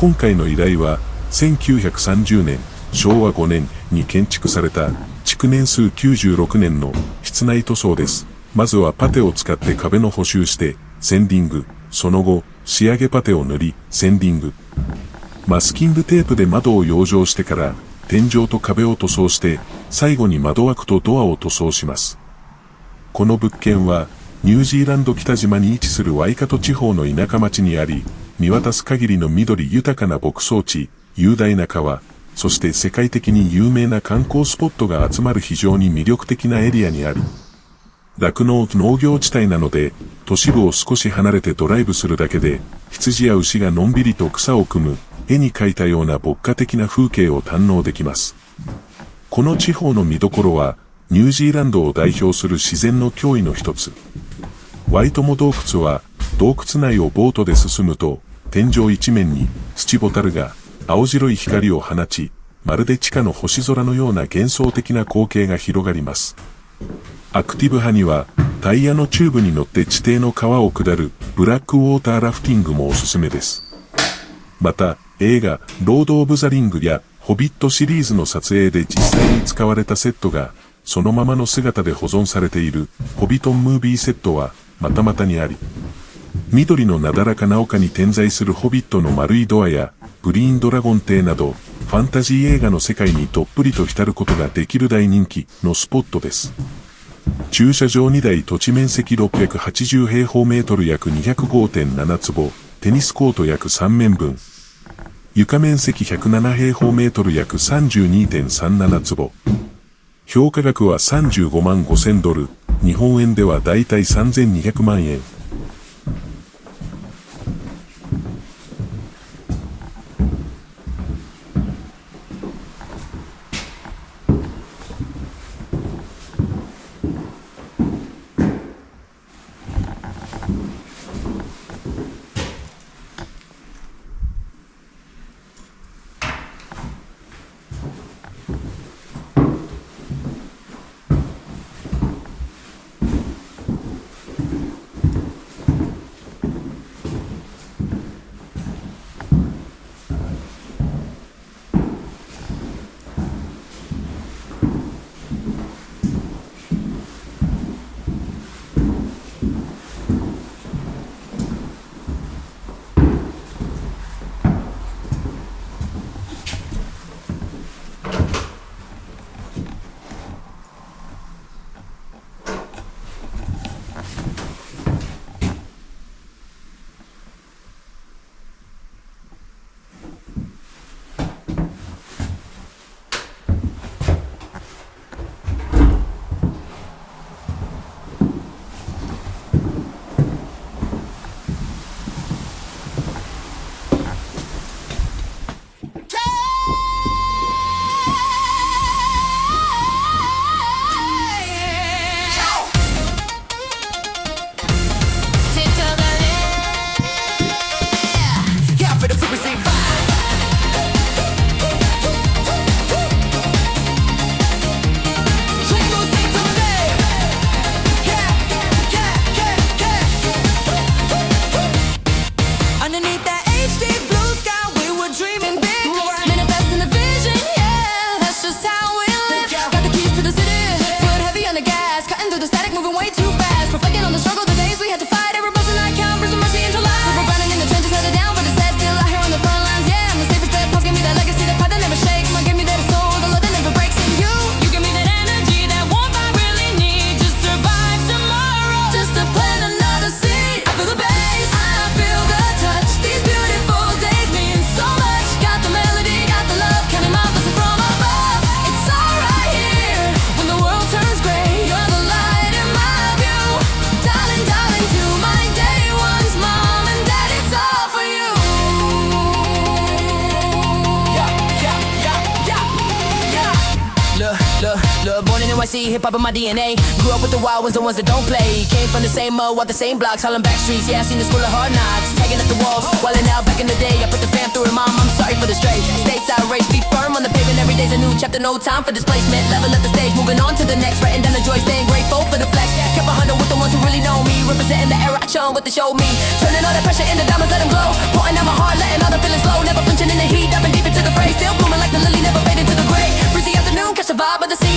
今回の依頼は、1930年、昭和5年に建築された、築年数96年の室内塗装です。まずはパテを使って壁の補修して、センディング、その後、仕上げパテを塗り、センディング。マスキングテープで窓を養生してから、天井と壁を塗装して、最後に窓枠とドアを塗装します。この物件は、ニュージーランド北島に位置するワイカト地方の田舎町にあり、見渡す限りの緑豊かな牧草地、雄大な川、そして世界的に有名な観光スポットが集まる非常に魅力的なエリアにあり、酪農農業地帯なので、都市部を少し離れてドライブするだけで、羊や牛がのんびりと草を組む、絵に描いたような牧歌的な風景を堪能できます。この地方の見どころは、ニュージーランドを代表する自然の驚異の一つ。ワイトモ洞窟は、洞窟内をボートで進むと、天井一面に土ボタルが青白い光を放ち、まるで地下の星空のような幻想的な光景が広がります。アクティブ派には、タイヤのチューブに乗って地底の川を下るブラックウォーターラフティングもおすすめです。また、映画、ロード・オブ・ザ・リングやホビットシリーズの撮影で実際に使われたセットが、そのままの姿で保存されているホビトンムービーセットは、またまたにあり、緑のなだらかな丘に点在するホビットの丸いドアや、グリーンドラゴン邸など、ファンタジー映画の世界にどっぷりと浸ることができる大人気のスポットです。駐車場2台土地面積680平方メートル約 205.7 坪、テニスコート約3面分。床面積107平方メートル約 32.37 坪。評価額は35万5000ドル、日本円ではだいたい3200万円。NYC, hip hop in my DNA. Grew up with the wild ones, the ones that don't play. Came from the same mud, walked the same blocks, Harlem back streets. Yeah, I seen the school of hard knocks, tagging up the walls. Wildin' out back in the day, I put the fam through it, mom. I'm sorry for the stray. Stateside race, be firm on the pavement. Every day's a new chapter, no time for displacement. Level up the stage, moving on to the next. Writing down the joy, staying grateful for the flex. Kept 100 with the ones who really know me. Representing the era I chose with the show me. Turning all that pressure into diamonds, let them glow. Pouring out my heart, letting all the feelings flow. Never flinching. vibe of the scene.